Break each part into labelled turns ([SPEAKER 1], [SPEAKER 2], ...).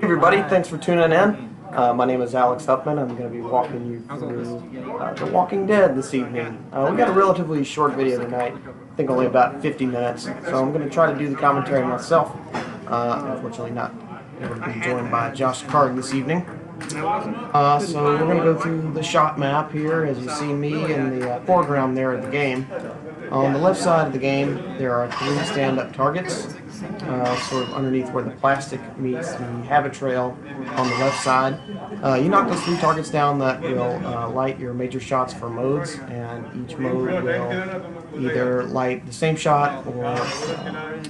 [SPEAKER 1] Everybody, thanks for tuning in. My name is Alex Huffman. I'm going to be walking you through The Walking Dead this evening. We got a relatively short video tonight, I think only about 50 minutes, so I'm going to try to do the commentary myself. Unfortunately not able to be joined by Josh Card this evening. So we're going to go through the shot map here as you see me in the foreground there of the game. On the left side of the game there are 3 stand-up targets. Sort of underneath where the plastic meets the habit trail on the left side. You knock those 3 targets down, that will light your major shots for modes, and each mode will either light the same shot or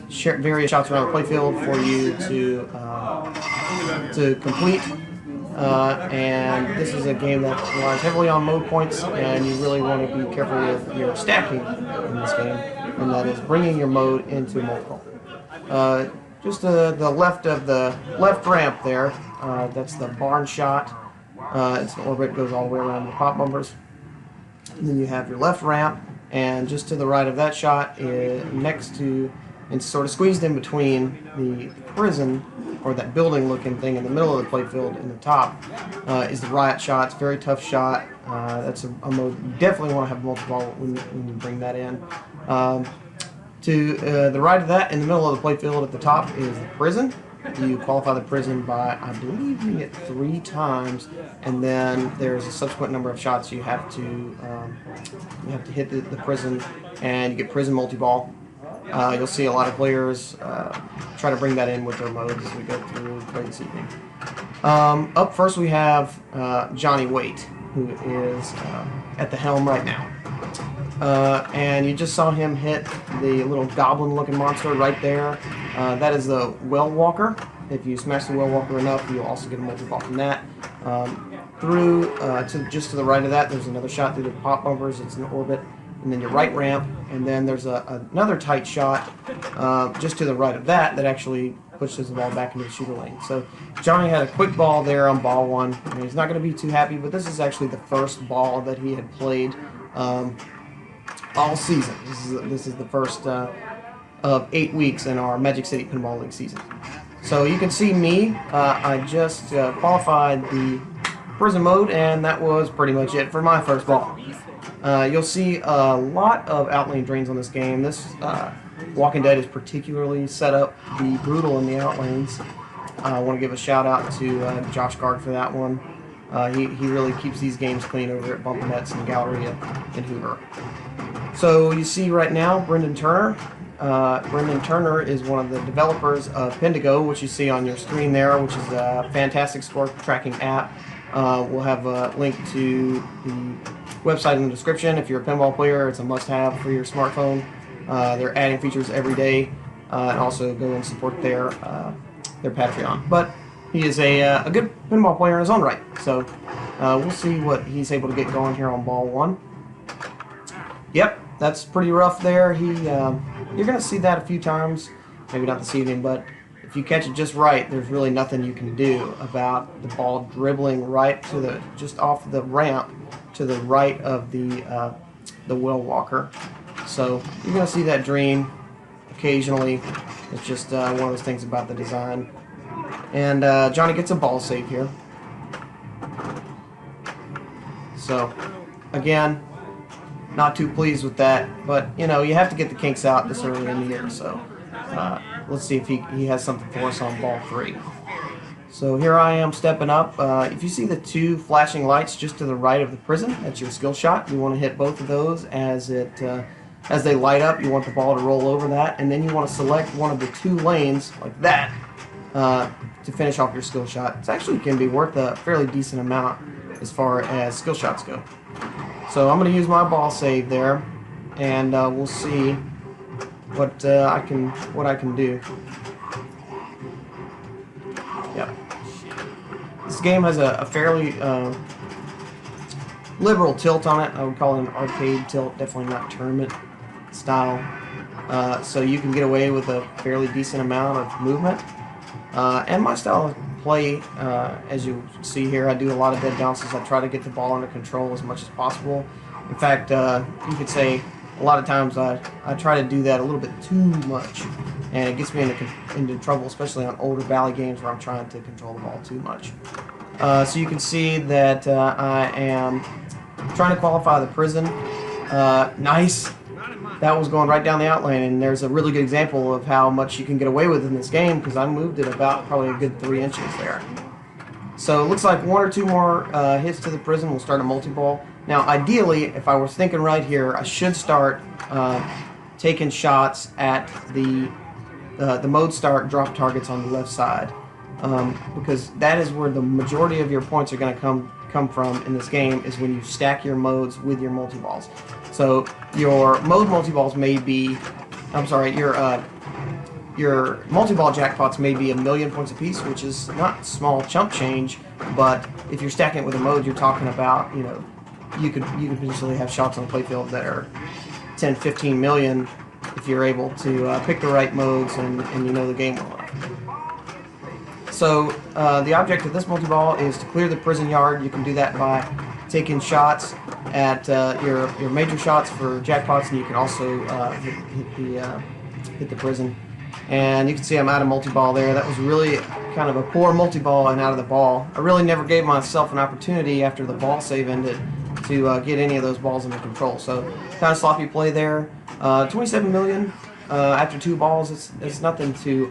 [SPEAKER 1] share various shots around the playfield for you to complete. And this is a game that relies heavily on mode points, and you really want to be careful with your stacking in this game, and that is bringing your mode into multiple. Just to the left of the left ramp there, that's the barn shot. It's an orbit, goes all the way around the pop bumpers. And then you have your left ramp, and just to the right of that shot, next to and sort of squeezed in between the prison, or that building looking thing in the middle of the playfield in the top, is the riot shot. It's a very tough shot. That's a mode you definitely want to have multiple when you bring that in. To the right of that, in the middle of the playfield at the top, is the prison. You qualify the prison by, I believe, doing it 3 times, and then there's a subsequent number of shots you have to hit the prison, and you get prison multi-ball. You'll see a lot of players try to bring that in with their modes as we go through play this evening. Up first we have Johnny Waite, who is at the helm right now. And you just saw him hit the little goblin-looking monster right there. That is the Well Walker. If you smash the Well Walker enough, you'll also get a multi-ball from that. Just to the right of that, there's another shot through the pop bumpers. It's an orbit. And then your right ramp, and then there's another tight shot just to the right of that actually pushes the ball back into the shooter lane. So Johnny had a quick ball there on ball 1. And he's not going to be too happy, but this is actually the first ball that he had played all season. This is the first of 8 weeks in our Magic City Pinball League season. So you can see me. I just qualified the prison mode, and that was pretty much it for my first ball. You'll see a lot of outlane drains on this game. This Walking Dead is particularly set up to be brutal in the outlanes. I want to give a shout out to Josh Gard for that one. He really keeps these games clean over at Bumpin' Nets and Galleria in Hoover. So you see right now Brendan Turner. Brendan Turner is one of the developers of Pendigo, which you see on your screen there, which is a fantastic score tracking app. We'll have a link to the website in the description. If you're a pinball player, it's a must-have for your smartphone. They're adding features every day, and also go and support their Patreon. But he is a good pinball player in his own right, so we'll see what he's able to get going here on ball 1. Yep, that's pretty rough there. You're going to see that a few times, maybe not this evening, but if you catch it just right, there's really nothing you can do about the ball dribbling right to just off the ramp to the right of the Well Walker. So you're going to see that dream occasionally. It's just one of those things about the design. And Johnny gets a ball save here. So again, not too pleased with that, but you know, you have to get the kinks out this early in the year. So let's see if he has something for us on ball 3. So here I am stepping up. If you see the 2 flashing lights just to the right of the prison, that's your skill shot. You want to hit both of those as they light up. You want the ball to roll over that, and then you want to select one of the 2 lanes like that to finish off your skill shot. It actually can be worth a fairly decent amount as far as skill shots go. So I'm going to use my ball save there, and we'll see what I can do. Yep. This game has a fairly liberal tilt on it. I would call it an arcade tilt, definitely not tournament style. So you can get away with a fairly decent amount of movement. And my style of play, as you see here, I do a lot of dead bounces. I try to get the ball under control as much as possible. In fact, you could say a lot of times I try to do that a little bit too much, and it gets me into trouble, especially on older Bally games where I'm trying to control the ball too much. So you can see that I am trying to qualify the prison. Nice. That was going right down the outlane, and there's a really good example of how much you can get away with in this game because I moved it about probably a good 3 inches there. So it looks like 1 or 2 more hits to the prison will start a multi-ball. Now, ideally, if I was thinking right here, I should start taking shots at the mode start drop targets on the left side, because that is where the majority of your points are going to come from in this game, is when you stack your modes with your multi-balls. So your mode multi-balls may be, your multi-ball jackpots may be 1,000,000 points apiece, which is not small chump change, but if you're stacking it with a mode, you're talking about, you know, you could potentially have shots on the playfield that are 10, 15 million if you're able to pick the right modes and you know the game well enough. So the object of this multi-ball is to clear the prison yard. You can do that by taking shots at your major shots for jackpots, and you can also hit the prison. And you can see I'm out of multi-ball there. That was really kind of a poor multi-ball and out of the ball. I really never gave myself an opportunity after the ball save ended to get any of those balls under control. So kind of sloppy play there. 27 million after 2 balls. It's nothing to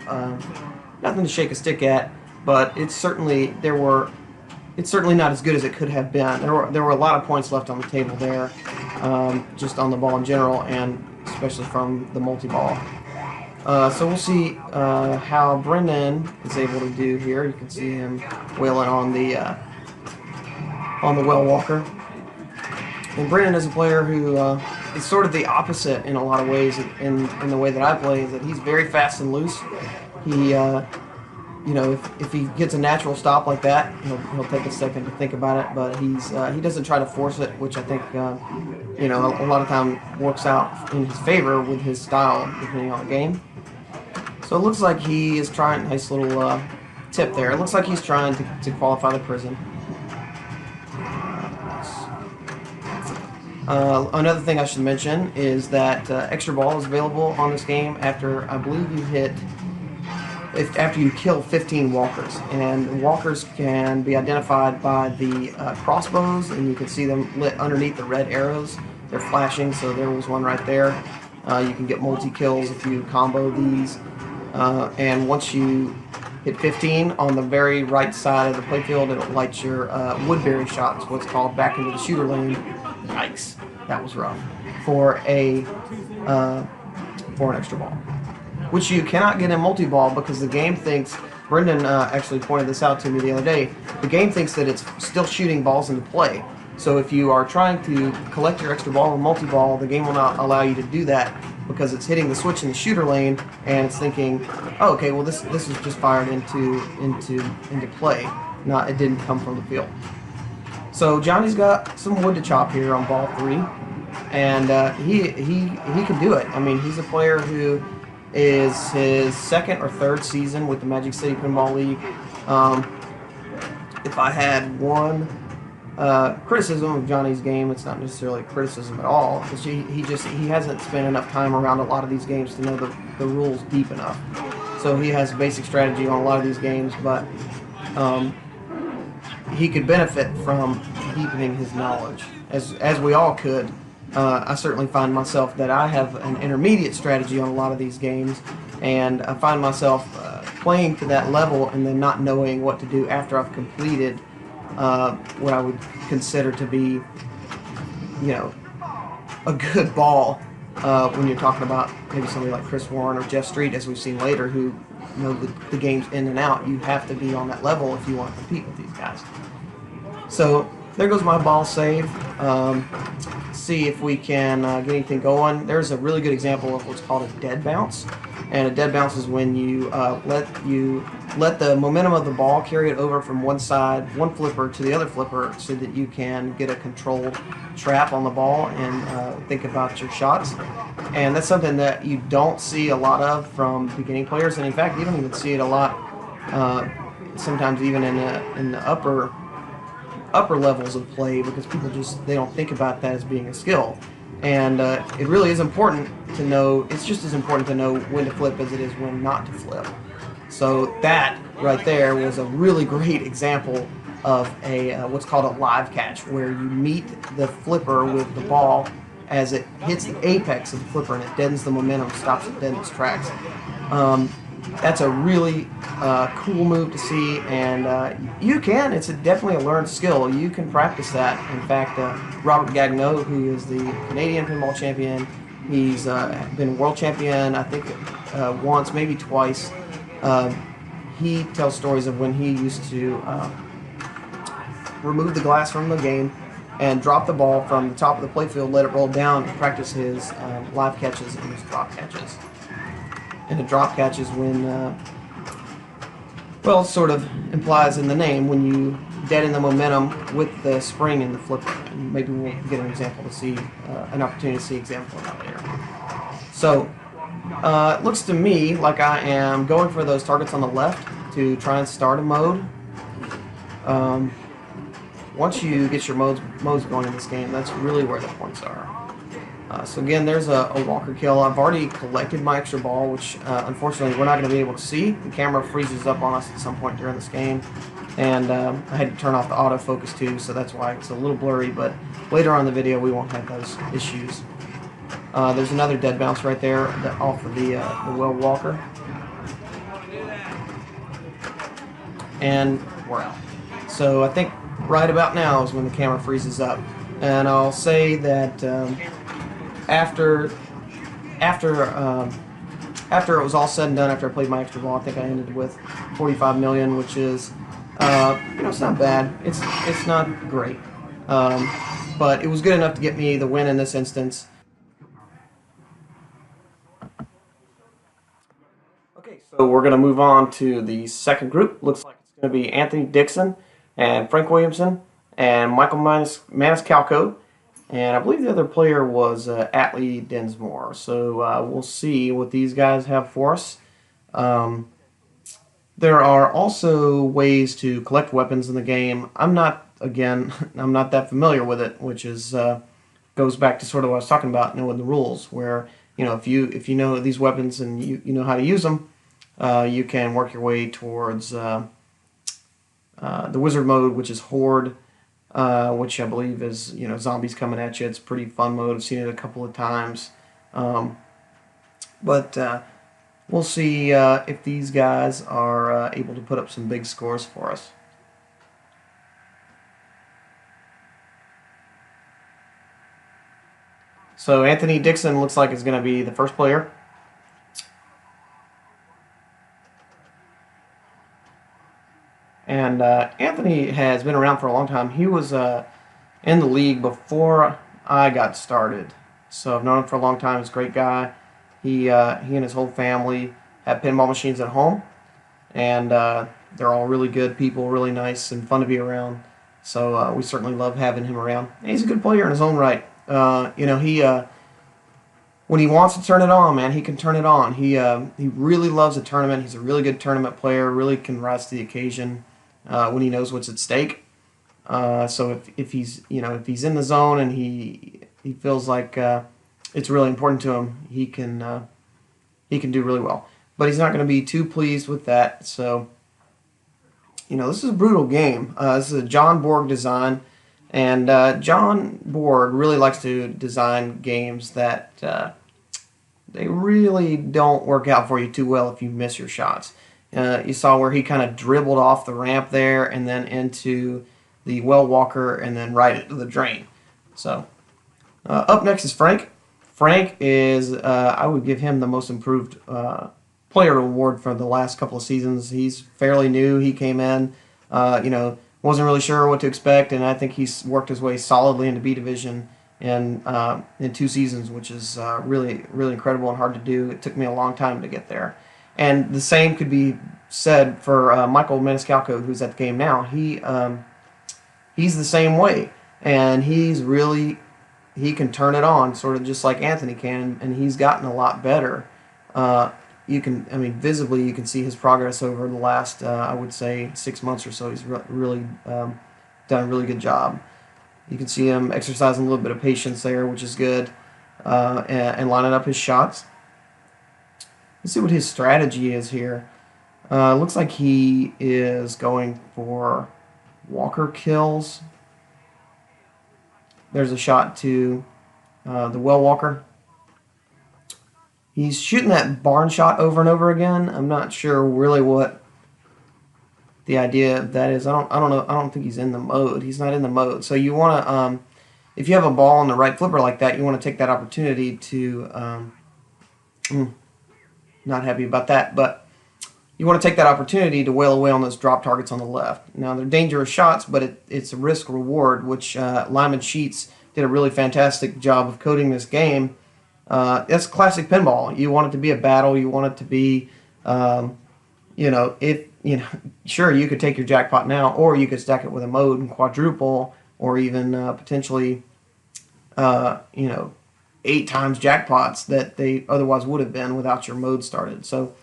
[SPEAKER 1] shake a stick at, but it's certainly not as good as it could have been. There were a lot of points left on the table there, just on the ball in general, and especially from the multi-ball. So we'll see how Brendan is able to do here. You can see him wailing on the well walker. And Brendan is a player who is sort of the opposite in a lot of ways in the way that I play, is that he's very fast and loose. He, you know, if he gets a natural stop like that, he'll take a second to think about it, but he doesn't try to force it, which I think, you know, a lot of time works out in his favor with his style, depending on the game. So it looks like he is trying, nice little tip there, it looks like he's trying to qualify the prison. Another thing I should mention is that extra ball is available on this game after, I believe you hit, after you kill 15 walkers. And walkers can be identified by the crossbows, and you can see them lit underneath the red arrows. They're flashing, so there was one right there. You can get multi-kills if you combo these. And once you hit 15 on the very right side of the playfield, it'll light your woodberry shots, what's called, back into the shooter lane. Yikes, that was rough. For an extra ball, which you cannot get in multi-ball because the game thinks, Brendan actually pointed this out to me the other day, the game thinks that it's still shooting balls into play. So if you are trying to collect your extra ball in multi-ball, the game will not allow you to do that because it's hitting the switch in the shooter lane and it's thinking, oh, okay, well this is just fired into play. Not, it didn't come from the field. So Johnny's got some wood to chop here on ball 3, and he can do it. I mean, he's a player who is his 2nd or 3rd season with the Magic City Pinball League. If I had one criticism of Johnny's game, it's not necessarily a criticism at all, because he hasn't spent enough time around a lot of these games to know the rules deep enough. So he has basic strategy on a lot of these games, but he could benefit from deepening his knowledge, as we all could. I certainly find myself that I have an intermediate strategy on a lot of these games, and I find myself playing to that level and then not knowing what to do after I've completed what I would consider to be, you know, a good ball. When you're talking about maybe somebody like Chris Warren or Jeff Street, as we've seen later, who know the games in and out. You have to be on that level if you want to compete with these guys. So there goes my ball save. See if we can get anything going. There's a really good example of what's called a dead bounce. And a dead bounce is when you let the momentum of the ball carry it over from one flipper to the other flipper, so that you can get a controlled trap on the ball and think about your shots. And that's something that you don't see a lot of from beginning players, and in fact you don't even see it a lot sometimes even in the upper levels of play, because people they don't think about that as being a skill. And it really is important to know, it's just as important to know when to flip as it is when not to flip. So that right there was a really great example of a what's called a live catch, where you meet the flipper with the ball as it hits the apex of the flipper and it deadens the momentum, stops it dead in its tracks. Um, that's a really cool move to see, and it's definitely a learned skill. You can practice that. In fact, Robert Gagnon, who is the Canadian pinball champion, he's been world champion, I think, once, maybe twice. He tells stories of when he used to remove the glass from the game and drop the ball from the top of the playfield, let it roll down, and practice his live catches and his drop catches. And a drop catch is when, well, it sort of implies in the name, when you deaden the momentum with the spring in the flipper. And maybe we'll get an example to see, an opportunity to see example of that later. So, it looks to me like I am going for those targets on the left to try and start a mode. Once you get your modes going in this game, that's really where the points are. So again, there's a walker kill. I've already collected my extra ball, which unfortunately we're not going to be able to see. The camera freezes up on us at some point during this game, and I had to turn off the autofocus too, so that's why it's a little blurry, but later on in the video we won't have those issues. There's another dead bounce right there off of the well walker. And we're out. So I think right about now is when the camera freezes up. And I'll say that after it was all said and done, after I played my extra ball, I think I ended with 45 million, which is, it's not bad. It's not great. But it was good enough to get me the win in this instance. Okay, so we're going to move on to the second group. Looks like it's going to be Anthony Dixon and Frank Williamson and Michael Maniscalco. And I believe the other player was Atlee Densmore. So we'll see what these guys have for us. There are also ways to collect weapons in the game. I'm not that familiar with it, which is goes back to sort of what I was talking about, knowing the rules. Where if you know these weapons and you know how to use them, you can work your way towards the wizard mode, which is Horde. Which I believe is, zombies coming at you. It's a pretty fun mode. I've seen it a couple of times. But we'll see if these guys are able to put up some big scores for us. So Anthony Dixon looks like is going to be the first player. And Anthony has been around for a long time. He was in the league before I got started. So I've known him for a long time. He's a great guy. He and his whole family have pinball machines at home. And they're all really good people, really nice and fun to be around. So we certainly love having him around. And he's a good player in his own right. When he wants to turn it on, man, he can turn it on. He really loves a tournament. He's a really good tournament player. Really can rise to the occasion when he knows what's at stake. So if he's in the zone and he feels like it's really important to him, he can do really well. But he's not going to be too pleased with that. So this is a brutal game. This is a John Borg design. And John Borg really likes to design games that they really don't work out for you too well if you miss your shots. You saw where he kind of dribbled off the ramp there and then into the well walker and then right into the drain. So up next is Frank. Frank is, I would give him the most improved player award for the last couple of seasons. He's fairly new. He came in, wasn't really sure what to expect, and I think he's worked his way solidly into B Division in 2 seasons, which is really, really incredible and hard to do. It took me a long time to get there. And the same could be said for Michael Maniscalco, who's at the game now. He's the same way, and he can turn it on, sort of just like Anthony can, and he's gotten a lot better. Visibly you can see his progress over the last, I would say, 6 months or so. He's really done a really good job. You can see him exercising a little bit of patience there, which is good. and lining up his shots. Let's see what his strategy is here. Looks like he is going for walker kills. There's a shot to the well walker. He's shooting that barn shot over and over again. I'm not sure really what the idea of that is. I don't know. I don't think he's in the mode. He's not in the mode. So you want to, if you have a ball on the right flipper like that, you want to take that opportunity to. Not happy about that, but you want to take that opportunity to whale away on those drop targets on the left. Now they're dangerous shots, but it's a risk reward, which Lyman Sheets did a really fantastic job of coding this game. That's classic pinball. You want it to be a battle. You want it to be, sure, you could take your jackpot now, or you could stack it with a mode and quadruple, or even potentially, 8 times jackpots that they otherwise would have been without your mode started. So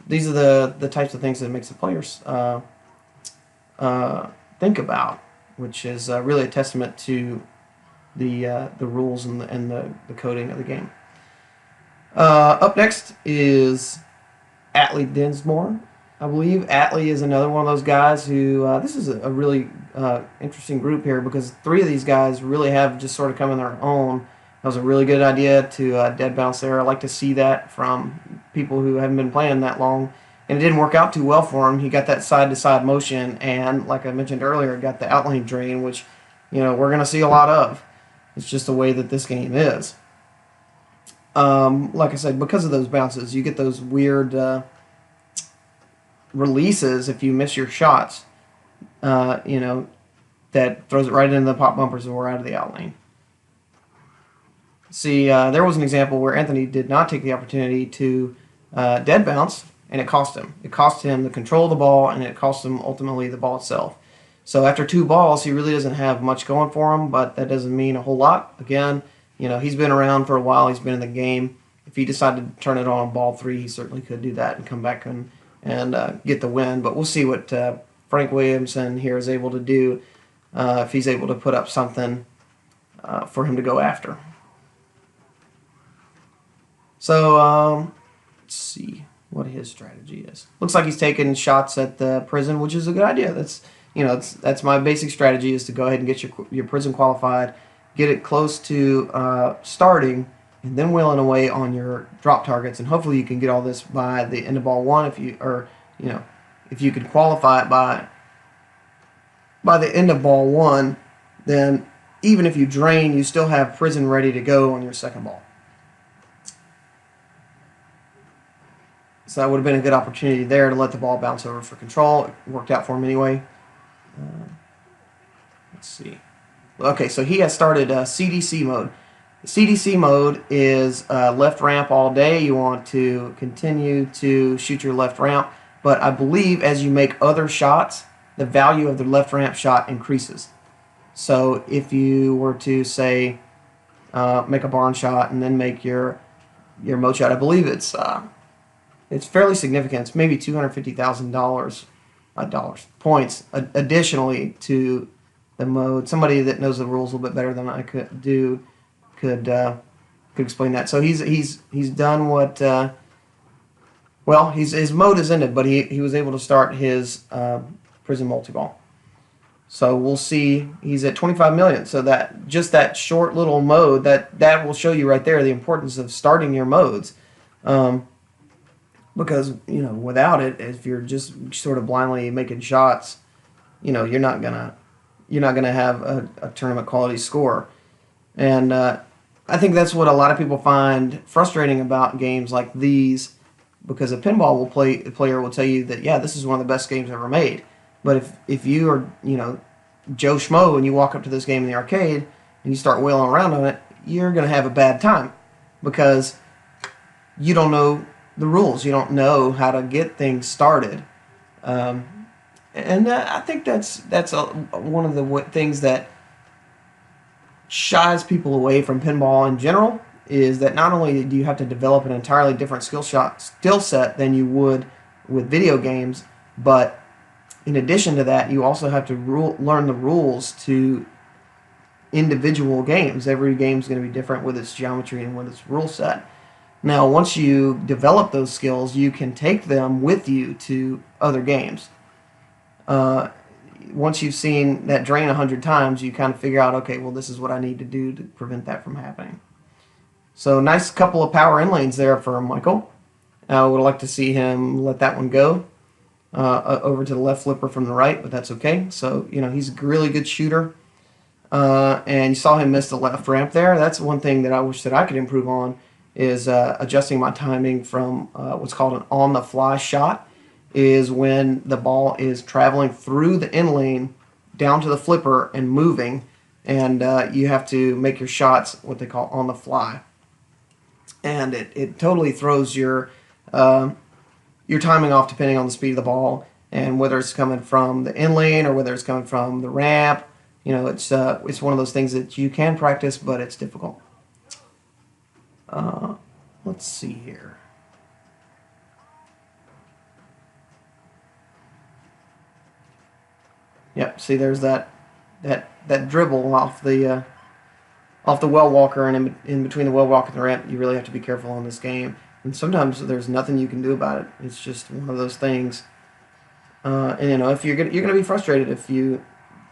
[SPEAKER 1] these are the types of things that makes the players think about, which is really a testament to the rules and the coding of the game. Up next is Atlee Dinsmore. I believe Atlee is another one of those guys who, this is a really interesting group here, because 3 of these guys really have just sort of come in their own. That was a really good idea to dead bounce there. I like to see that from people who haven't been playing that long. And it didn't work out too well for him. He got that side-to-side motion, and like I mentioned earlier, got the outlane drain, which we're going to see a lot of. It's just the way that this game is. Like I said, because of those bounces, you get those weird releases if you miss your shots. That throws it right into the pop bumpers or out of the outlane. See, there was an example where Anthony did not take the opportunity to dead bounce, and it cost him. It cost him the control of the ball, and it cost him ultimately the ball itself. So after 2 balls, he really doesn't have much going for him, but that doesn't mean a whole lot. Again, he's been around for a while. He's been in the game. If he decided to turn it on ball 3, he certainly could do that and come back and get the win. But we'll see what Frank Williamson here is able to do, if he's able to put up something for him to go after. So let's see what his strategy is. Looks like he's taking shots at the prison, which is a good idea. That's my basic strategy, is to go ahead and get your prison qualified, get it close to starting, and then wheeling away on your drop targets, and hopefully you can get all this by the end of ball 1. If you could qualify it by the end of ball 1, then even if you drain, you still have prison ready to go on your second ball. So that would have been a good opportunity there to let the ball bounce over for control. It worked out for him anyway. Let's see. Okay, so he has started CDC mode. CDC mode is left ramp all day. You want to continue to shoot your left ramp, but I believe as you make other shots, the value of the left ramp shot increases. So if you were to, say, make a barn shot and then make your mode shot, I believe it's fairly significant. It's maybe $250,000 points additionally to the mode. Somebody that knows the rules a little bit better than I could explain that. So he's done what his mode is ended, but he was able to start his prison multi-ball. So we'll see. He's at 25 million. So that short little mode that will show you right there the importance of starting your modes. Because without it, if you're just sort of blindly making shots, you're not gonna have a tournament quality score. And I think that's what a lot of people find frustrating about games like these, because a pinball player will tell you that, yeah, this is one of the best games ever made. But if you are Joe Schmo and you walk up to this game in the arcade and you start wailing around on it, you're gonna have a bad time, because you don't know the rules. You don't know how to get things started. And I think that's one of the things that shies people away from pinball in general, is that not only do you have to develop an entirely different skill set than you would with video games, but in addition to that, you also have to learn the rules to individual games. Every game is going to be different with its geometry and with its rule set. Now, once you develop those skills, you can take them with you to other games. Once you've seen that drain 100 times, you kind of figure out, okay, well, this is what I need to do to prevent that from happening. So, nice couple of power in lanes there for Michael. I would like to see him let that one go over to the left flipper from the right, but that's okay. So, he's a really good shooter. And you saw him miss the left ramp there. That's one thing that I wish that I could improve on, is adjusting my timing from what's called an on-the-fly shot, is when the ball is traveling through the in lane down to the flipper and moving, and you have to make your shots what they call on the fly. And it totally throws your timing off depending on the speed of the ball and whether it's coming from the in lane or whether it's coming from the ramp. It's one of those things that you can practice, but it's difficult. Let's see here. Yep, see there's that dribble off the well walker, and in between the well walker and the ramp. You really have to be careful on this game. And sometimes there's nothing you can do about it. It's just one of those things. And if you're gonna be frustrated if you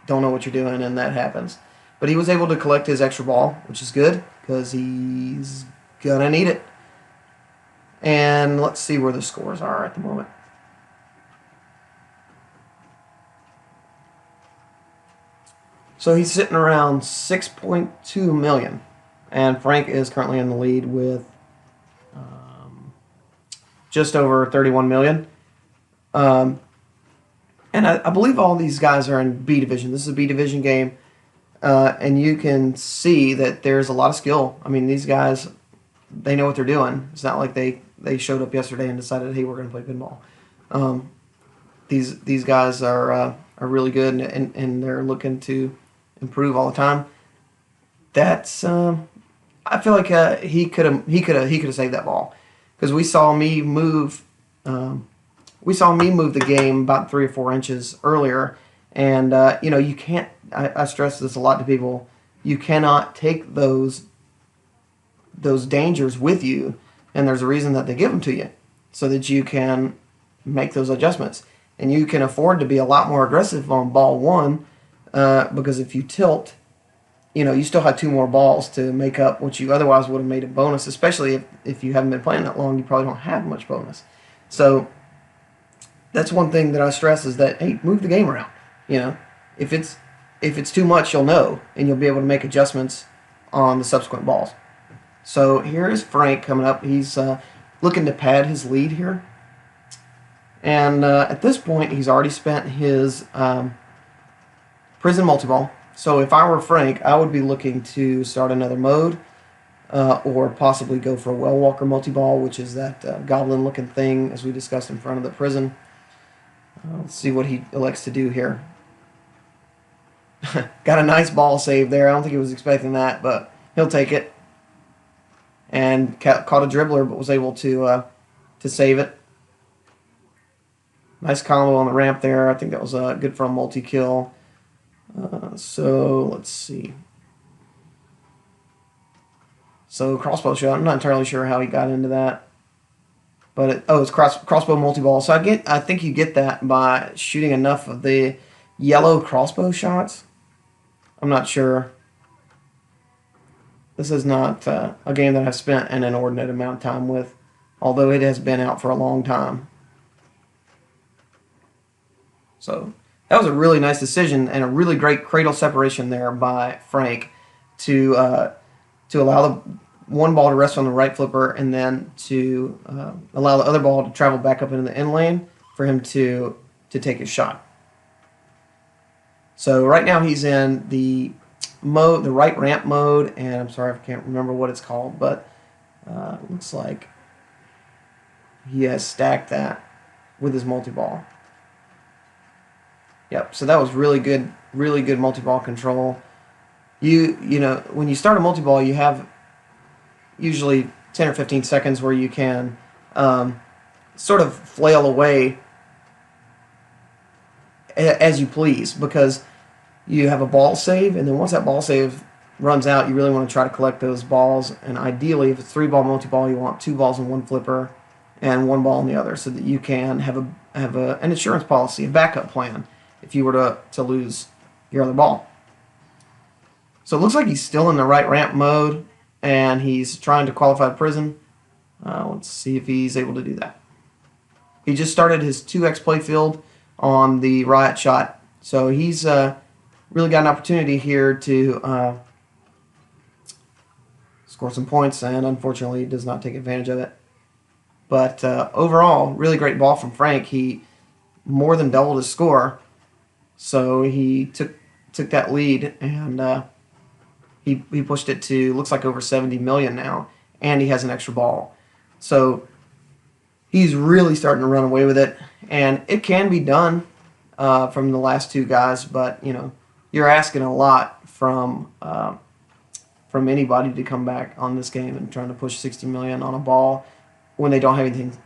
[SPEAKER 1] don't know what you're doing and that happens. But he was able to collect his extra ball, which is good because he's gonna need it. And let's see where the scores are at the moment. So he's sitting around 6.2 million, and Frank is currently in the lead with just over 31 million. And I believe all these guys are in B division. This is a B division game, and you can see that there's a lot of skill. I mean, these guys, they know what they're doing. It's not like they showed up yesterday and decided, hey, we're going to play pinball. These guys are really good, and they're looking to improve all the time. That's I feel like he could have saved that ball, because we saw me move the game about 3 or 4 inches earlier, and you can't. I stress this a lot to people. You cannot take those dangers with you, and there's a reason that they give them to you, so that you can make those adjustments, and you can afford to be a lot more aggressive on ball 1. Because if you tilt, you still have 2 more balls to make up what you otherwise would have made a bonus, especially if you haven't been playing that long. You probably don't have much bonus. So that's one thing that I stress, is that, hey, move the game around. If it's too much, you'll know, and you'll be able to make adjustments on the subsequent balls. So here is Frank coming up. He's looking to pad his lead here. And at this point, he's already spent his prison multi-ball. So if I were Frank, I would be looking to start another mode, or possibly go for a well walker multi-ball, which is that goblin-looking thing, as we discussed in front of the prison. Let's see what he elects to do here. Got a nice ball save there. I don't think he was expecting that, but he'll take it. And caught a dribbler, but was able to save it. Nice combo on the ramp there. I think that was good for a multi-kill. So let's see. So crossbow shot. I'm not entirely sure how he got into that, but it's crossbow multi-ball. So I think you get that by shooting enough of the yellow crossbow shots. I'm not sure. This is not a game that I've spent an inordinate amount of time with, although it has been out for a long time. So that was a really nice decision and a really great cradle separation there by Frank to allow the one ball to rest on the right flipper, and then to allow the other ball to travel back up into the in lane for him to take his shot. So right now he's in the right ramp mode, and I'm sorry, I can't remember what it's called, but looks like he has stacked that with his multi-ball. Yep, so that was really good multi-ball control. You know, when you start a multi-ball, you have usually 10 or 15 seconds where you can sort of flail away as you please, because you have a ball save, and then once that ball save runs out, you really want to try to collect those balls. And ideally, if it's 3-ball multi-ball, you want 2 balls in one flipper and 1 ball in the other, so that you can have an insurance policy, a backup plan, if you were to lose your other ball. So it looks like he's still in the right ramp mode, and he's trying to qualify to prison. Let's see if he's able to do that. He just started his 2x playfield on the riot shot, so he's really got an opportunity here to score some points, and unfortunately he does not take advantage of it. But overall, really great ball from Frank. He more than doubled his score, so he took that lead, and he pushed it to, looks like, over 70 million now, and he has an extra ball. So he's really starting to run away with it, and it can be done from the last 2 guys, but you're asking a lot from anybody to come back on this game and trying to push 60 million on a ball when they don't have anything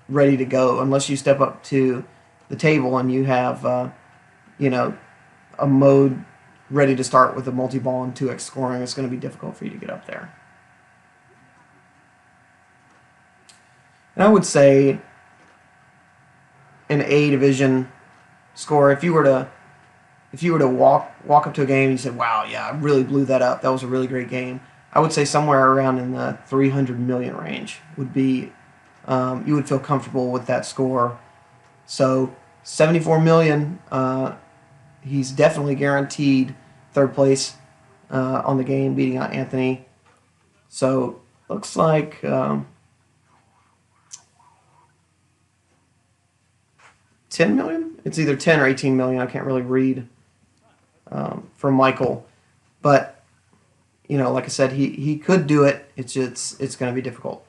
[SPEAKER 1] ready to go, unless you step up to the table and you have a mode ready to start with a multi-ball and 2x scoring. It's going to be difficult for you to get up there. And I would say an A division score, if you were to walk up to a game and you said, wow, yeah, I really blew that up, that was a really great game, I would say somewhere around in the 300 million range would be, you would feel comfortable with that score. So 74 million, he's definitely guaranteed 3rd place on the game, beating out Anthony. So looks like 10 million? It's either 10 or 18 million. I can't really read from Michael. But, like I said, he could do it. It's going to be difficult.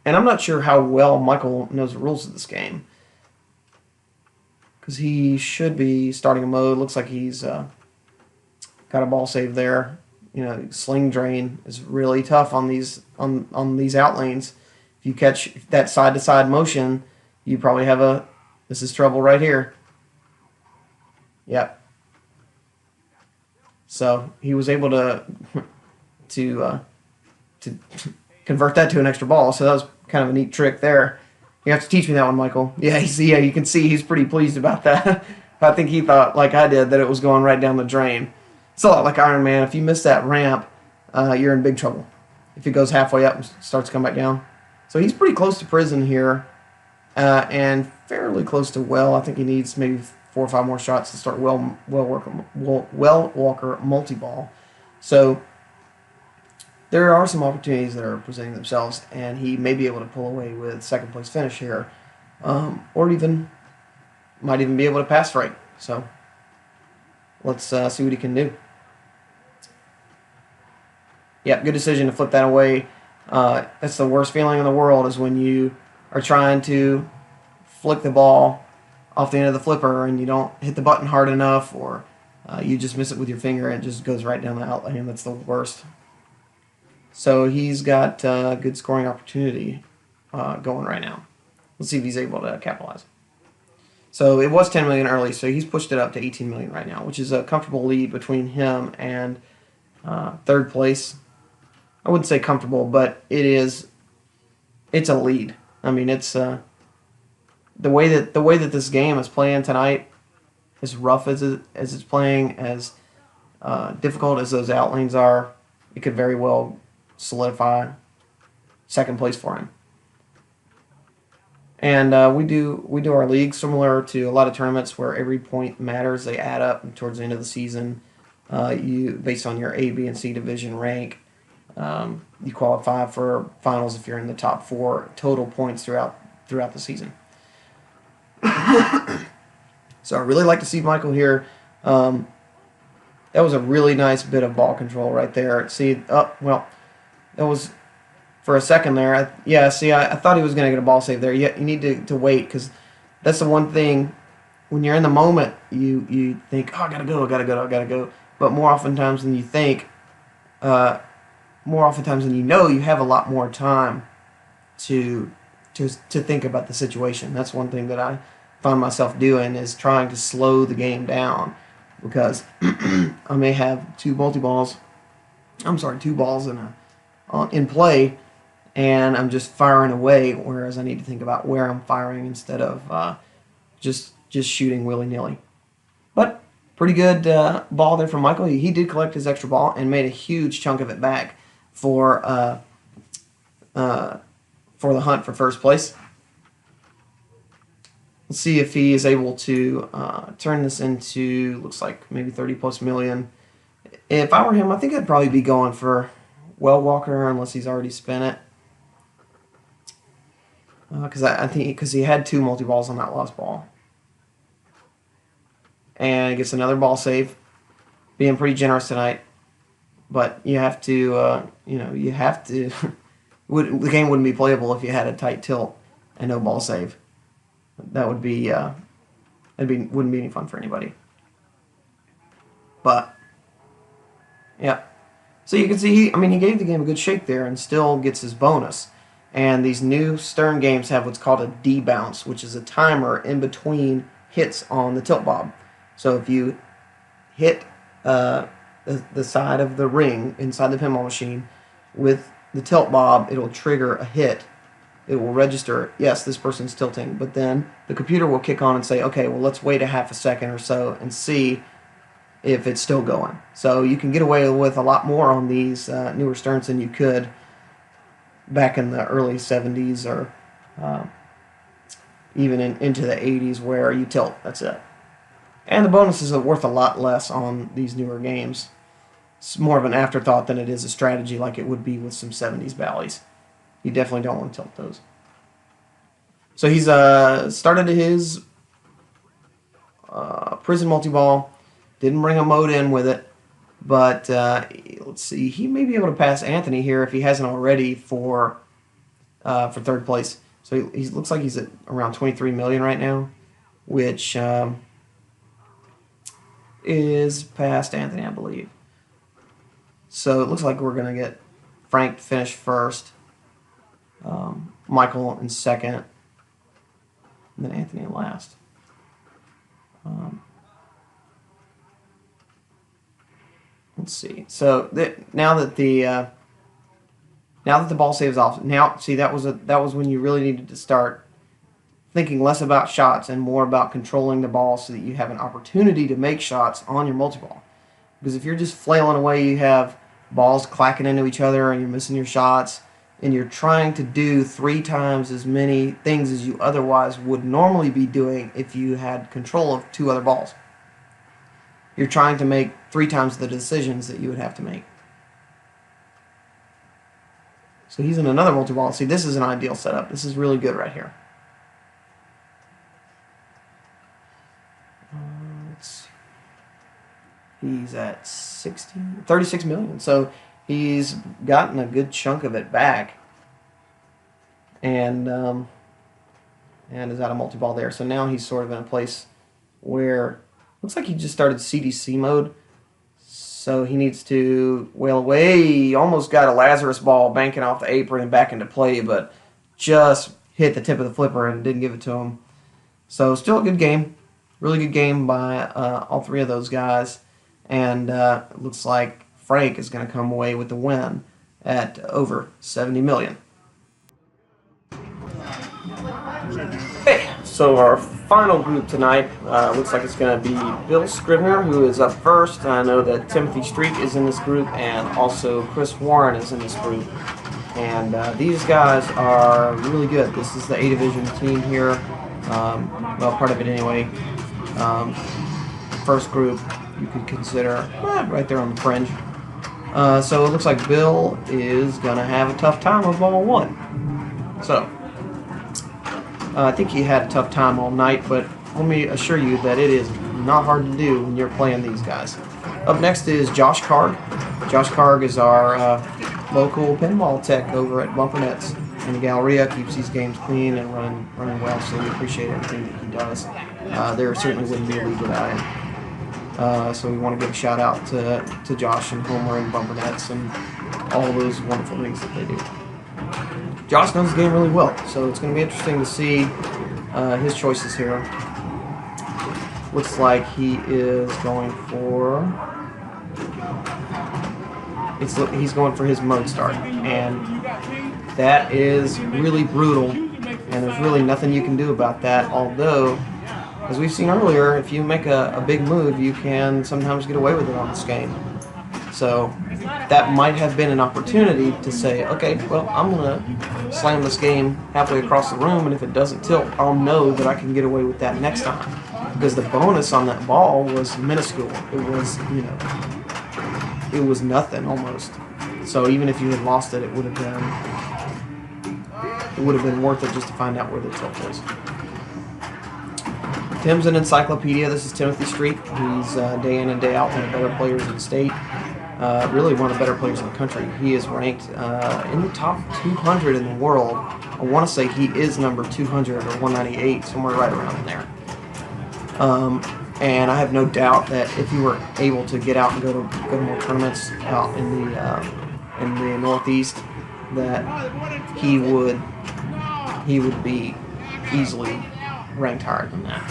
[SPEAKER 1] And I'm not sure how well Michael knows the rules of this game, because he should be starting a mode. Looks like he's got a ball save there. Sling drain is really tough on these out lanes. If you catch that side-to-side motion, you probably have this is trouble right here. Yep. So he was able to convert that to an extra ball. So that was kind of a neat trick there. You have to teach me that one, Michael. Yeah, you can see he's pretty pleased about that. I think he thought, like I did, that it was going right down the drain. It's a lot like Iron Man. If you miss that ramp, you're in big trouble. If it goes halfway up and starts to come back down. So he's pretty close to prison here, and fairly close to well. I think he needs maybe 4 or 5 more shots to start well Walker multi-ball. So there are some opportunities that are presenting themselves, and he may be able to pull away with 2nd place finish here, or might even be able to pass Frank. So let's see what he can do. Yeah, good decision to flip that away. That's the worst feeling in the world, is when you are trying to flick the ball off the end of the flipper and you don't hit the button hard enough, or you just miss it with your finger and it just goes right down the out lane. That's the worst. So he's got good scoring opportunity going right now. Let's see if he's able to capitalize. So it was 10 million early, so he's pushed it up to 18 million right now, which is a comfortable lead between him and 3rd place. I wouldn't say comfortable, but it's a lead. I mean, it's the way that this game is playing tonight, as rough as it's playing, as difficult as those out lanes are, it could very well solidify 2nd place for him. And we do our league similar to a lot of tournaments where every point matters. They add up towards the end of the season. You based on your A, B, and C division rank. You qualify for finals if you're in the top 4 total points throughout the season. So I really like to see Michael here. That was a really nice bit of ball control right there. See, well, that was for a second there. I thought he was going to get a ball save there. You need to wait, because that's the one thing. When you're in the moment, you think, oh, I gotta go. But more oftentimes than you think, more oftentimes than you know, you have a lot more time to think about the situation. That's one thing that I find myself doing, is trying to slow the game down. because I may have two balls in play, and I'm just firing away, whereas I need to think about where I'm firing instead of just shooting willy-nilly. But pretty good ball there from Michael. He did collect his extra ball and made a huge chunk of it back for the hunt for first place. Let's see if he is able to turn this into, looks like maybe 30+ million. If I were him, I think I'd probably be going for Well Walker, unless he's already spent it. Because he had two multi-balls on that last ball. And gets another ball save. Being pretty generous tonight. But you have to, you have to. The game wouldn't be playable if you had a tight tilt and no ball save. That would be, wouldn't be any fun for anybody. But, yeah. So you can see, he gave the game a good shake there and still gets his bonus. And these new Stern games have what's called a D-bounce, which is a timer in between hits on the tilt bob. So if you hit the side of the ring inside the pinball machine with the tilt bob, it'll trigger a hit. It will register, yes, this person's tilting, but then the computer will kick on and say, okay, well, let's wait a half a second or so and see if it's still going. So you can get away with a lot more on these newer Sterns than you could back in the early 70s or even into the 80s where you tilt, that's it. And the bonuses are worth a lot less on these newer games. It's more of an afterthought than it is a strategy like it would be with some 70s Bally's. You definitely don't want to tilt those. So he's started his prison multi-ball. Didn't bring a mode in with it. But let's see. He may be able to pass Anthony here if he hasn't already for third place. So he looks like he's at around 23 million right now, which is past Anthony, I believe. So it looks like we're going to get Frank to finish first. Michael in second, and then Anthony in last. Let's see. So now that the ball saves off, now see that was when you really needed to start thinking less about shots and more about controlling the ball so that you have an opportunity to make shots on your multi-ball. Because if you're just flailing away, you have balls clacking into each other and you're missing your shots. And you're trying to do 3 times as many things as you otherwise would normally be doing if you had control of 2 other balls. You're trying to make 3 times the decisions that you would have to make. So he's in another multi-ball. See, this is an ideal setup. This is really good right here. He's at 36 million. So he's gotten a good chunk of it back, and is out of multi-ball there. So now he's sort of in a place where looks like he just started CDC mode. So he needs to wail away. He almost got a Lazarus ball banking off the apron and back into play, but just hit the tip of the flipper and didn't give it to him. So still a good game. Really good game by all 3 of those guys. And it looks like Frank is going to come away with the win at over 70 million. Okay, so our final group tonight looks like it's going to be Bill Scribner, who is up first. I know that Timothy Streak is in this group, and also Chris Warren is in this group. And these guys are really good. This is the A-Division team here. Well, part of it anyway. First group you could consider right there on the fringe. So it looks like Bill is going to have a tough time with ball 1. So I think he had a tough time all night, but let me assure you that it is not hard to do when you're playing these guys. Up next is Josh Karg. Josh Karg is our local pinball tech over at Bumpernets in the Galleria. Keeps these games clean and running well, so we appreciate everything that he does. There certainly wouldn't be a league without him. So we want to give a shout out to Josh and Homer and Bumpernets and all those wonderful things that they do. Josh knows the game really well, so it's going to be interesting to see his choices here. Looks like he is going for. He's going for his mode start, and that is really brutal, and there's really nothing you can do about that. Although, as we've seen earlier, if you make a big move, you can sometimes get away with it on this game. So that might have been an opportunity to say, okay, well, I'm going to slam this game halfway across the room, and if it doesn't tilt, I'll know that I can get away with that next time. Because the bonus on that ball was minuscule. It was, you know, it was nothing almost. So even if you had lost it, it would have been worth it just to find out where the tilt was. Tim's an encyclopedia. This is Timothy Street. He's day in and day out one of the better players in the state. Really one of the better players in the country. He is ranked in the top 200 in the world. I want to say he is number 200 or 198, somewhere right around in there. And I have no doubt that if he were able to get out and go to more tournaments out in the Northeast, that he would be easily ranked higher than that.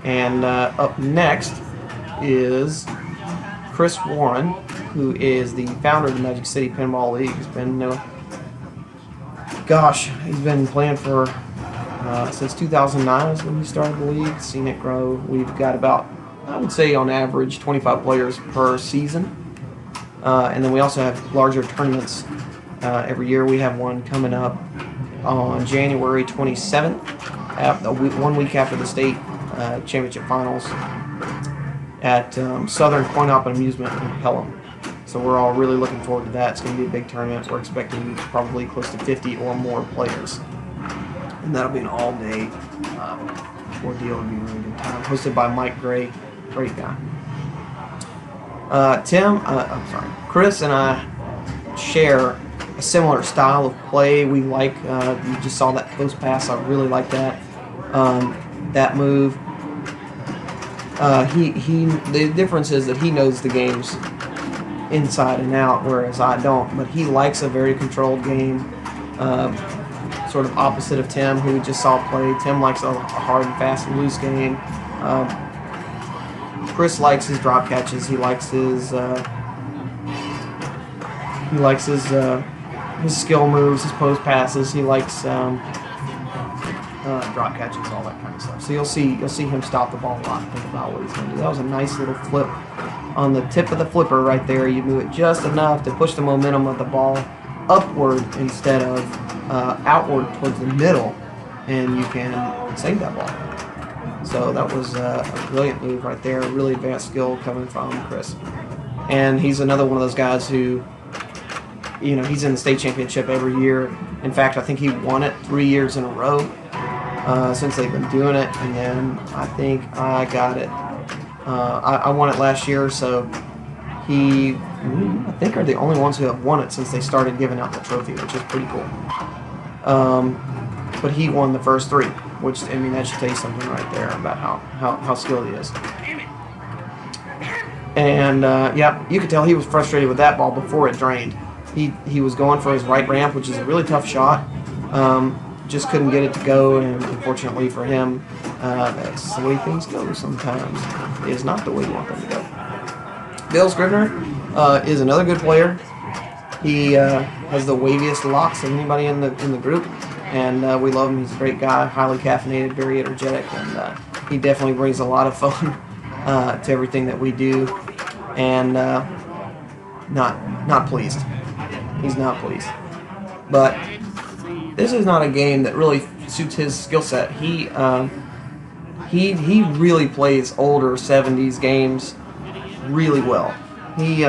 [SPEAKER 1] And up next is Chris Warren, who is the founder of the Magic City Pinball League. He's been, he's been playing for since 2009 is when he started the league. Seen it grow. We've got about, I would say, on average, 25 players per season. And then we also have larger tournaments every year. We have one coming up on January 27th, 1 week after the state championship finals at Southern Coin-Op and Amusement in Pelham. So we're all really looking forward to that. It's going to be a big tournament. We're expecting probably close to 50 or more players. And that'll be an all-day ordeal. It'll be a really good time. Hosted by Mike Gray. Great guy. Chris and I share a similar style of play. We like, you just saw that close pass. I really like that. That move. The difference is that he knows the games inside and out, whereas I don't. But he likes a very controlled game. Sort of opposite of Tim, who we just saw play. Tim likes a hard and fast and loose game. Chris likes his drop catches. He likes his skill moves, his post passes. He likes drop catches, all that kind of stuff. So you'll see him stop the ball a lot and think about what he's going to do. That was a nice little flip on the tip of the flipper right there. You move it just enough to push the momentum of the ball upward instead of outward towards the middle, and you can save that ball. So that was a brilliant move right there. Really advanced skill coming from Chris. And he's another one of those guys who, you know, he's in the state championship every year. In fact, I think he won it 3 years in a row since they've been doing it. And then I think I got it. I won it last year, so I think are the only ones who have won it since they started giving out the trophy, which is pretty cool. But he won the first 3, which, I mean, that should tell you something right there about how skilled he is. And yeah, you could tell he was frustrated with that ball before it drained. He was going for his right ramp, which is a really tough shot. Just couldn't get it to go, and unfortunately for him, that's the way things go sometimes. It is not the way you want them to go. Bill Scrivener is another good player. He has the waviest locks of anybody in the group, and we love him. He's a great guy, highly caffeinated, very energetic, and he definitely brings a lot of fun to everything that we do. And not pleased. He's not pleased. But this is not a game that really suits his skill set. He really plays older 70s games really well. He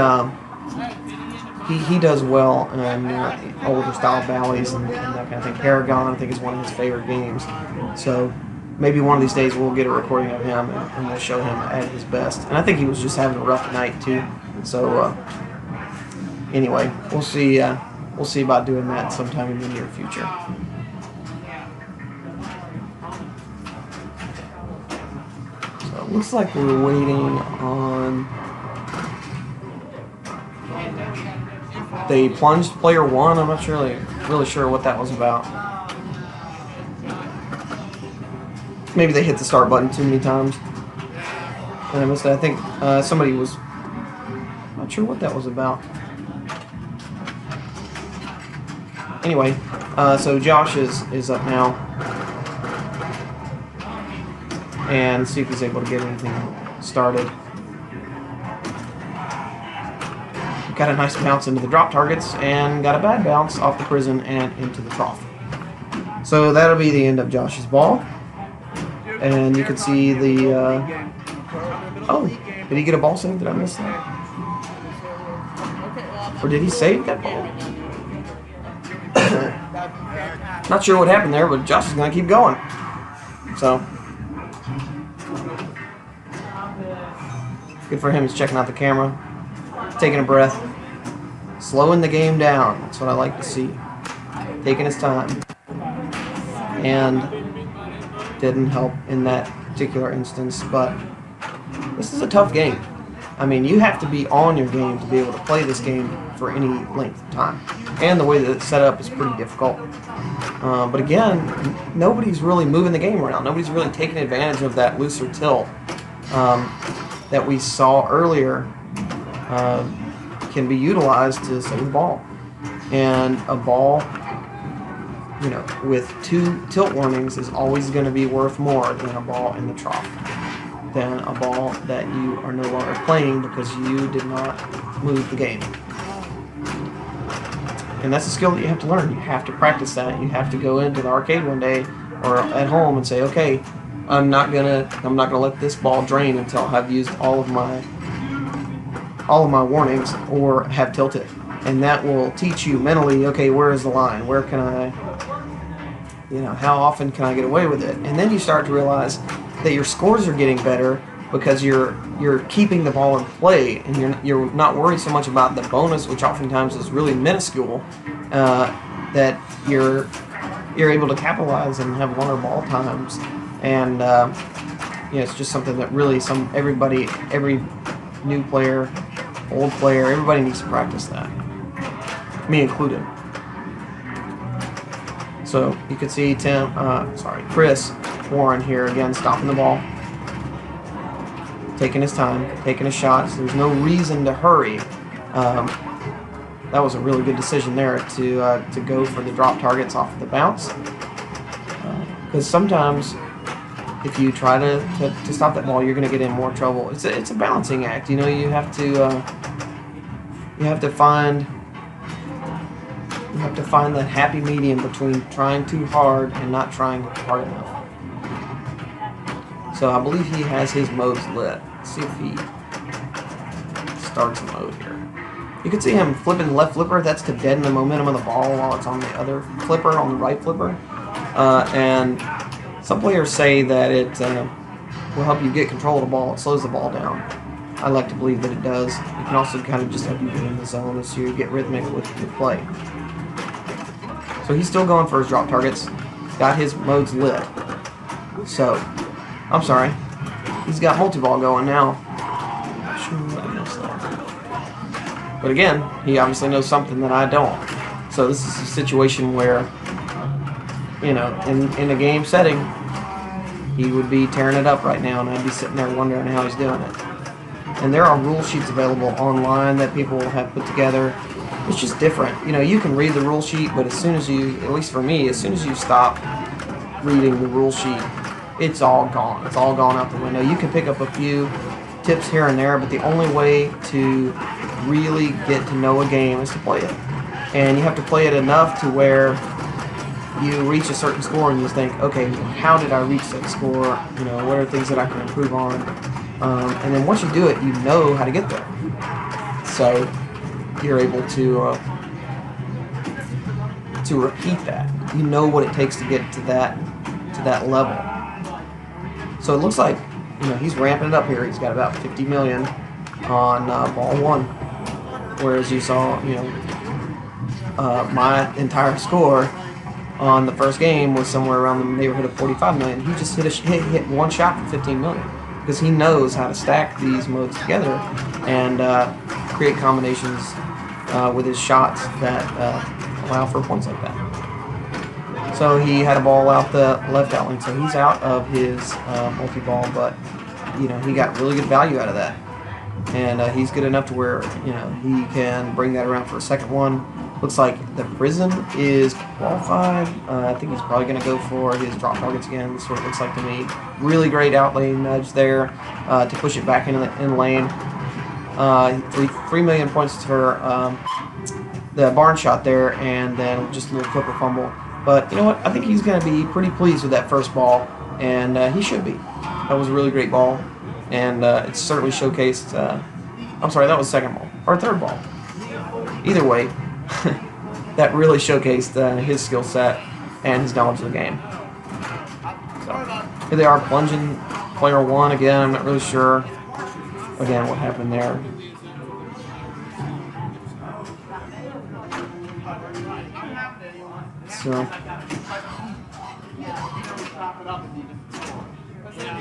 [SPEAKER 1] does well in older style valleys and that kind of thing. Paragon, I think, is one of his favorite games. So maybe one of these days we'll get a recording of him and we'll show him at his best. And I think he was just having a rough night too. So anyway, we'll see about doing that sometime in the near future. So it looks like we're waiting on. They plunged player 1. I'm not really sure what that was about. maybe they hit the start button too many times. And I missed it. I think somebody was... not sure what that was about. Anyway, so Josh is up now. And see if he's able to get anything started. Got a nice bounce into the drop targets and got a bad bounce off the prison and into the trough. So that'll be the end of Josh's ball. And you can see the... oh, did he get a ball save? Did I miss that? Or did he save that ball? Not sure what happened there, but Josh is going to keep going. So... good for him. He's checking out the camera, taking a breath, slowing the game down. That's what I like to see. Taking his time. And didn't help in that particular instance, but this is a tough game. I mean, you have to be on your game to be able to play this game for any length of time. And the way that it's set up is pretty difficult. But again, nobody's really moving the game around. Nobody's really taking advantage of that looser tilt that we saw earlier can be utilized to save the ball. And a ball, you know, with 2 tilt warnings is always going to be worth more than a ball in the trough, than a ball that you are no longer playing because you did not move the game. And that's a skill that you have to learn. You have to practice that. You have to go into the arcade one day or at home and say, okay, I'm not gonna let this ball drain until I've used all of my warnings or have tilted. And that will teach you mentally, okay, where is the line? Where can I, you know, how often can I get away with it? And then you start to realize that your scores are getting better because you're keeping the ball in play, and you're not worried so much about the bonus, which oftentimes is really minuscule, that you're able to capitalize and have longer ball times. And you know, it's just something that really every new player, old player, everybody needs to practice that, me included. So you can see Chris Warren here again, stopping the ball, taking his time, taking his shots. There's no reason to hurry. That was a really good decision there to go for the drop targets off of the bounce, because sometimes if you try to stop that ball, you're going to get in more trouble. It's a balancing act. You know, you have to find that happy medium between trying too hard and not trying hard enough. So I believe he has his modes lit. Let's see if he starts the mode here. You can see him flipping the left flipper. That's to deaden the momentum of the ball while it's on the other flipper, on the right flipper. And some players say that it will help you get control of the ball. It slows the ball down. I like to believe that it does. It can also kind of just help you get in the zone as you get rhythmic with your play. So he's still going for his drop targets. Got his modes lit. So, I'm sorry. He's got multi-ball going now. Not sure what I missed there. But again, he obviously knows something that I don't. So this is a situation where, you know, in a game setting, he would be tearing it up right now, and I'd be sitting there wondering how he's doing it. And there are rule sheets available online that people have put together. It's just different. You know, you can read the rule sheet, but as soon as you, at least for me, as soon as you stop reading the rule sheet, it's all gone. It's all gone out the window. You can pick up a few tips here and there, but the only way to really get to know a game is to play it. And you have to play it enough to where you reach a certain score and you think, okay, how did I reach that score? You know, what are things that I can improve on? And then once you do it, you know how to get there. So you're able to repeat that. You know what it takes to get to that level. So it looks like, you know, he's ramping it up here. He's got about 50 million on ball 1, whereas you saw, you know, my entire score on the first game was somewhere around the neighborhood of 45 million. He just hit one shot for 15 million because he knows how to stack these modes together and create combinations with his shots that allow for points like that. So he had a ball out the left out lane, so he's out of his multi-ball, but you know, he got really good value out of that. And he's good enough to where, you know, he can bring that around for a second one. Looks like the Prism is qualified. I think he's probably going to go for his drop targets again. That's what it looks like to me. Really great out lane nudge there to push it back in the lane. 3 million points for the barn shot there, and then just a little flipper fumble. But you know what? I think he's going to be pretty pleased with that first ball, and he should be. That was a really great ball, and it certainly showcased. I'm sorry, that was second ball or third ball. Either way, that really showcased his skill set and his knowledge of the game. So here they are plunging player one again. I'm not really sure again what happened there.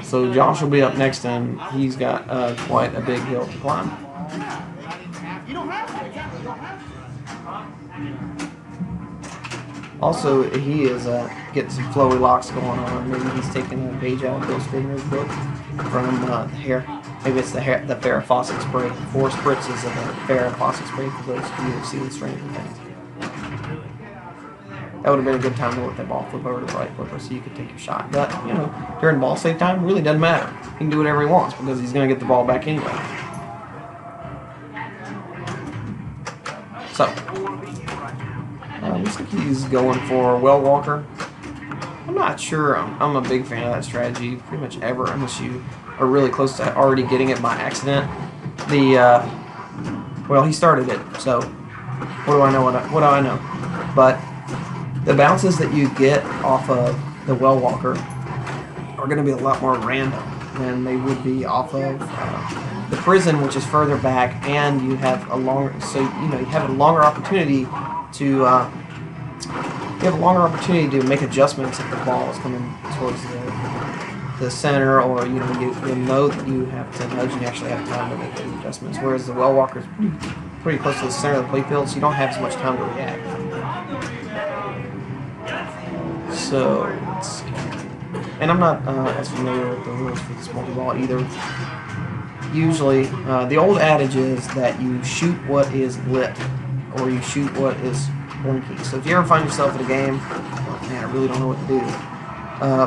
[SPEAKER 1] So Josh will be up next, and he's got quite a big hill to climb. Also, he is getting some flowy locks going on. Maybe he's taking a page out of Bill Scrivener's book from the hair. Maybe it's the Farrah Fawcett spray. 4 spritzes of the Farrah Fawcett spray for those of you who see the Stranger Things. That would have been a good time to let that ball flip over to the right flipper so you could take your shot. But, you know, during ball save time, it really doesn't matter. He can do whatever he wants because he's going to get the ball back anyway. So, looks like he's going for Well Walker. I'm not sure. I'm a big fan of that strategy pretty much ever, unless you are really close to already getting it by accident. Well, he started it, so what do I know? What do I know? But the bounces that you get off of the Well Walker are going to be a lot more random than they would be off of the Prison, which is further back, and you have a longer, so you know, you have a longer opportunity to make adjustments if the ball is coming towards the center, or you know that you have to nudge and you actually have time to make those adjustments. Whereas the Well Walker is pretty close to the center of the playfield, so you don't have as much time to react. So, let's see. And I'm not as familiar with the rules for this multi-ball either. Usually, the old adage is that you shoot what is lit, or you shoot what is blinking. So if you ever find yourself in a game, oh, man, I really don't know what to do,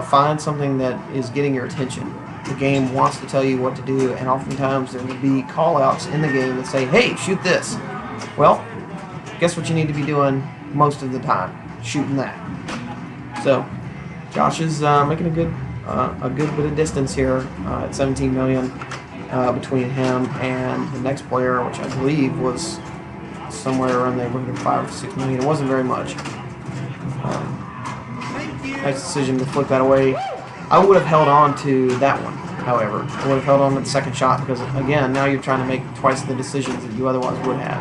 [SPEAKER 1] find something that is getting your attention. The game wants to tell you what to do, and oftentimes there will be call-outs in the game that say, hey, shoot this. Well, guess what you need to be doing most of the time? Shooting that. So, Josh is making a good bit of distance here at 17 million between him and the next player, which I believe was somewhere around the neighborhood of 5 or 6 million. It wasn't very much. Nice decision to flip that away. I would have held on to that one, however. I would have held on to the second shot because, again, now you're trying to make twice the decisions that you otherwise would have.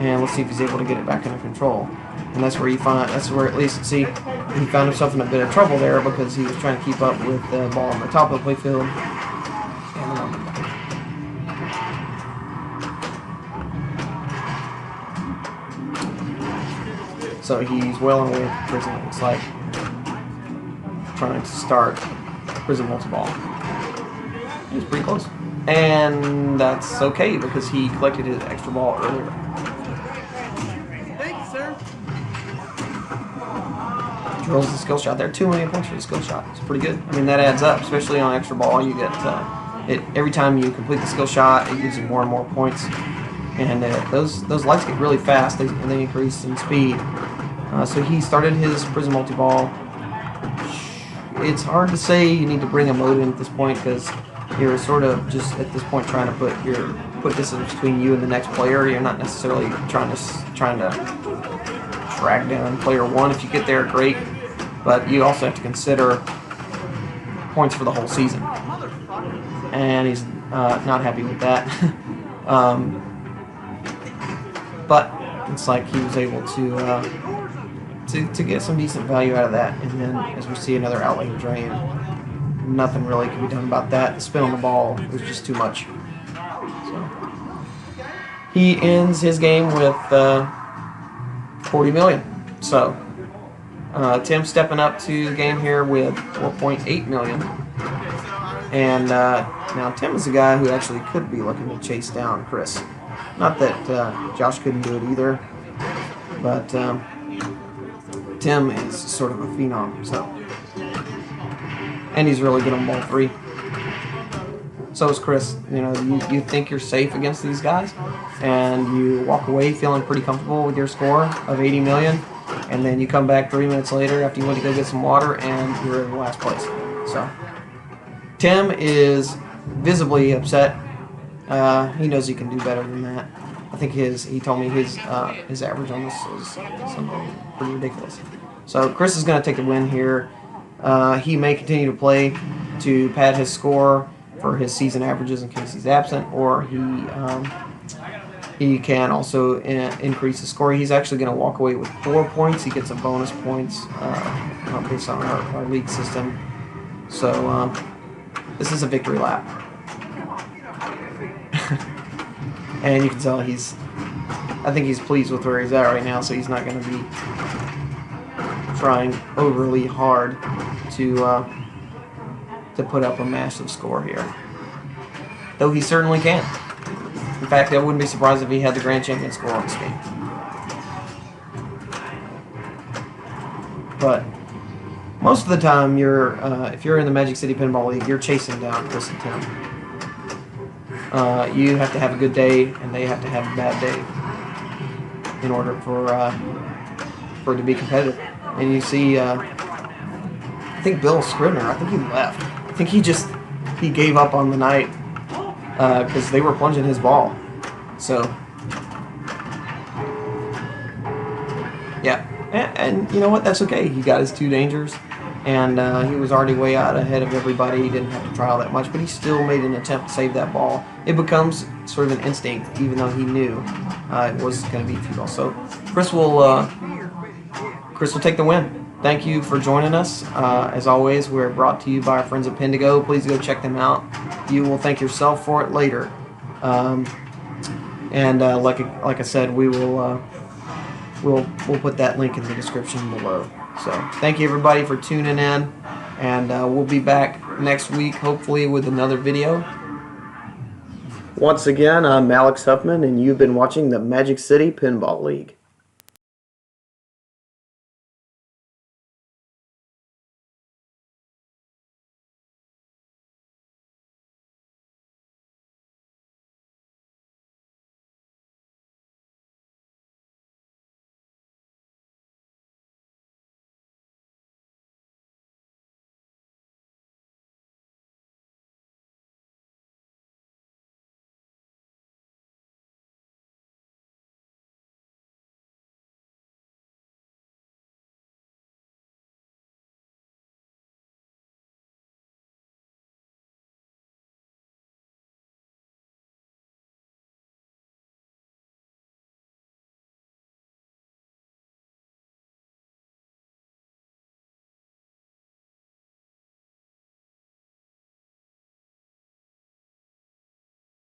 [SPEAKER 1] And let's see if he's able to get it back under control. And that's where at least, see, he found himself in a bit of trouble there because he was trying to keep up with the ball on the top of the playfield. So he's well on the way to Prison, it looks like, trying to start Prison multi-ball. He's pretty close. And that's okay because he collected his extra ball earlier. Drills the skill shot there. 2 million points for the skill shot. It's pretty good. I mean, that adds up, especially on extra ball. You get it every time you complete the skill shot. It gives you more and more points, and those lights get really fast. And they increase in speed. So he started his Prism multi-ball. It's hard to say you need to bring a mode in at this point because you're sort of just at this point trying to put distance between you and the next player. You're not necessarily trying to drag down player one. If you get there, great. But you also have to consider points for the whole season, and he's not happy with that. But it's like he was able to get some decent value out of that. And then, as we see, another outlane drain. Nothing really can be done about that. The spin on the ball was just too much. So he ends his game with 40 million. So Tim stepping up to the game here with 4.8 million. And now Tim is a guy who actually could be looking to chase down Chris. Not that Josh couldn't do it either, but Tim is sort of a phenom. So, and he's really good on ball 3. So is Chris. You know, you think you're safe against these guys, and you walk away feeling pretty comfortable with your score of 80 million, and then you come back 3 minutes later after you went to go get some water, and you're in last place. So Tim is visibly upset. He knows he can do better than that. I think he told me his average on this is something pretty ridiculous. So Chris is going to take the win here. He may continue to play to pad his score for his season averages in case he's absent, or he can also increase his score. He's actually going to walk away with 4 points. He gets a bonus points based on our league system. So this is a victory lap. And you can tell I think he's pleased with where he's at right now, so he's not going to be trying overly hard to put up a massive score here. Though he certainly can. In fact, I wouldn't be surprised if he had the grand champion score on this game. But most of the time, if you're in the Magic City Pinball League, you're chasing down Chris and Tim. You have to have a good day, and they have to have a bad day in order for it to be competitive. And you see, I think Bill Scribner, I think he left. I think he gave up on the night because they were plunging his ball. So, yeah, and you know what? That's okay. He got his 2 dangers, and he was already way out ahead of everybody. He didn't have to try all that much, but he still made an attempt to save that ball. It becomes sort of an instinct, even though he knew it was going to be futile. So, Chris will take the win. Thank you for joining us. As always, we're brought to you by our friends at Pindigo. Please go check them out. You will thank yourself for it later. Like I said, we'll put that link in the description below. So thank you everybody for tuning in, and we'll be back next week, hopefully with another video. Once again, I'm Alex Huffman, and you've been watching the Magic City Pinball League.